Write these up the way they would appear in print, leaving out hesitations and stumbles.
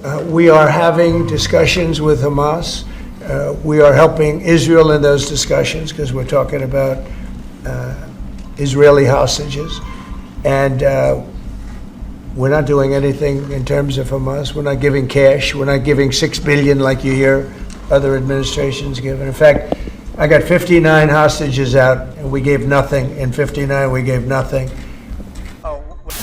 We are having discussions with Hamas. We are helping Israel in those discussions because we're talking about Israeli hostages. And we're not doing anything in terms of Hamas. We're not giving cash. We're not giving $6 billion like you hear other administrations give. And in fact, I got 59 hostages out, and we gave nothing. In 59, we gave nothing.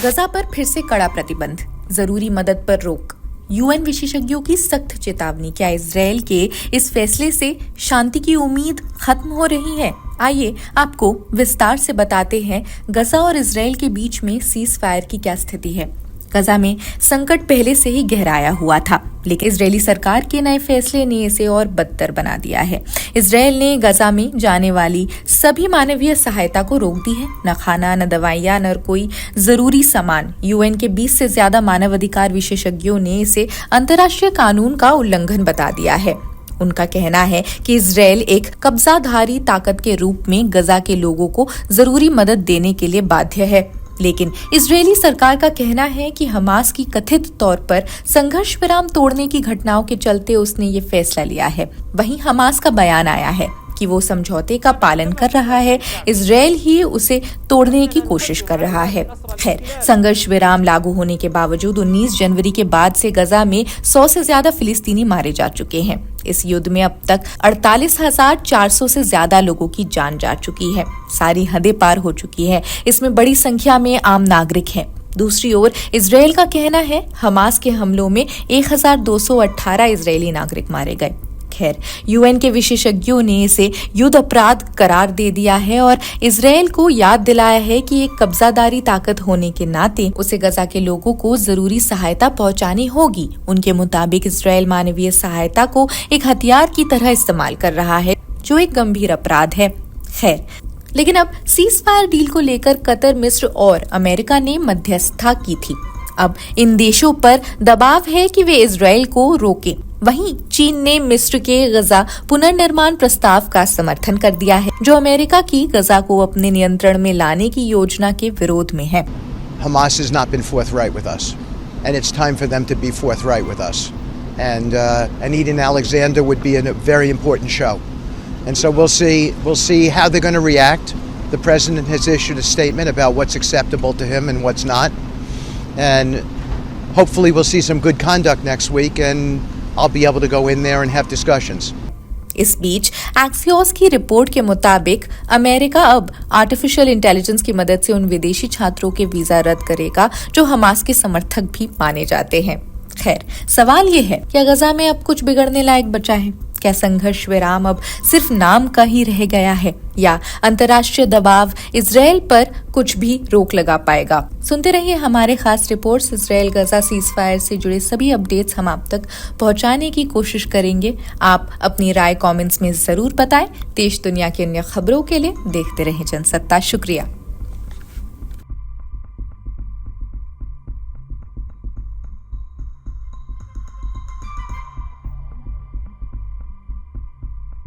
गजा पर फिर से कड़ा प्रतिबंध, जरूरी मदद पर रोक, UN विशेषज्ञों की सख्त चेतावनी। क्या इजरायल के इस फैसले से शांति की उम्मीद खत्म हो रही है? आइए आपको विस्तार से बताते हैं गजा और इजरायल के बीच में सीज फायर की क्या स्थिति है। गजा में संकट पहले से ही गहराया हुआ था, लेकिन इजरायली सरकार के नए फैसले ने इसे और बदतर बना दिया है। इजरायल ने गजा में जाने वाली सभी मानवीय सहायता को रोक दी है। न खाना, न दवाइयां, न कोई जरूरी सामान। यूएन के 20 से ज्यादा मानवाधिकार विशेषज्ञों ने इसे अंतर्राष्ट्रीय कानून का उल्लंघन बता दिया है। उनका कहना है कि इजरायल एक कब्जाधारी ताकत के रूप में गजा के लोगों को जरूरी मदद देने के लिए बाध्य है, लेकिन इजरायली सरकार का कहना है कि हमास की कथित तौर पर संघर्ष विराम तोड़ने की घटनाओं के चलते उसने ये फैसला लिया है। वहीं हमास का बयान आया है कि वो समझौते का पालन कर रहा है, इजरायल ही उसे तोड़ने की कोशिश कर रहा है। खैर, संघर्ष विराम लागू होने के बावजूद 19 जनवरी के बाद से गजा में 100 से ज्यादा फिलिस्तीनी मारे जा चुके हैं। इस युद्ध में अब तक 48,400 से ज्यादा लोगों की जान जा चुकी है। सारी हदें पार हो चुकी है। इसमें बड़ी संख्या में आम नागरिक हैं। दूसरी ओर इजरायल का कहना है हमास के हमलों में 1,218 इजरायली नागरिक मारे गए। खैर, यूएन के विशेषज्ञों ने इसे युद्ध अपराध करार दे दिया है और इजरायल को याद दिलाया है कि एक कब्जादारी ताकत होने के नाते उसे गजा के लोगों को जरूरी सहायता पहुंचानी होगी। उनके मुताबिक इजरायल मानवीय सहायता को एक हथियार की तरह इस्तेमाल कर रहा है, जो एक गंभीर अपराध है। खैर, लेकिन अब सीज फायर डील को लेकर कतर, मिस्र और अमेरिका ने मध्यस्थता की थी। अब इन देशों पर दबाव है कि वे इजरायल को रोकें। वहीं चीन ने मिस्र के गजा पुनर्निर्माण प्रस्ताव का समर्थन कर दिया है, जो अमेरिका की गजा को अपने नियंत्रण में लाने की योजना के विरोध में है। Hamas has not been forthright with us, and it's time for them to be forthright with us. And Eden Alexander would be a very important show. And so we'll see how they're going to react. The president has issued a statement about what's acceptable to him and what's not. And hopefully we'll see some good conduct next week, and I'll be able to go in there and have discussions. इस बीच Axios की report के मुताबिक America अब artificial intelligence की मदद से उन विदेशी छात्रों के वीजा रद्द करेगा जो हमास के समर्थक भी माने जाते हैं। खैर, सवाल ये है, क्या गजा में अब कुछ बिगड़ने लायक बचा है? क्या संघर्ष विराम अब सिर्फ नाम का ही रह गया है, या अंतर्राष्ट्रीय दबाव इजरायल पर कुछ भी रोक लगा पाएगा? सुनते रहिए हमारे खास रिपोर्ट्स। इजरायल गजा सीज फायर से जुड़े सभी अपडेट्स हम आप तक पहुंचाने की कोशिश करेंगे। आप अपनी राय कमेंट्स में जरूर बताएं। देश दुनिया की अन्य खबरों के लिए देखते रहें जनसत्ता। शुक्रिया।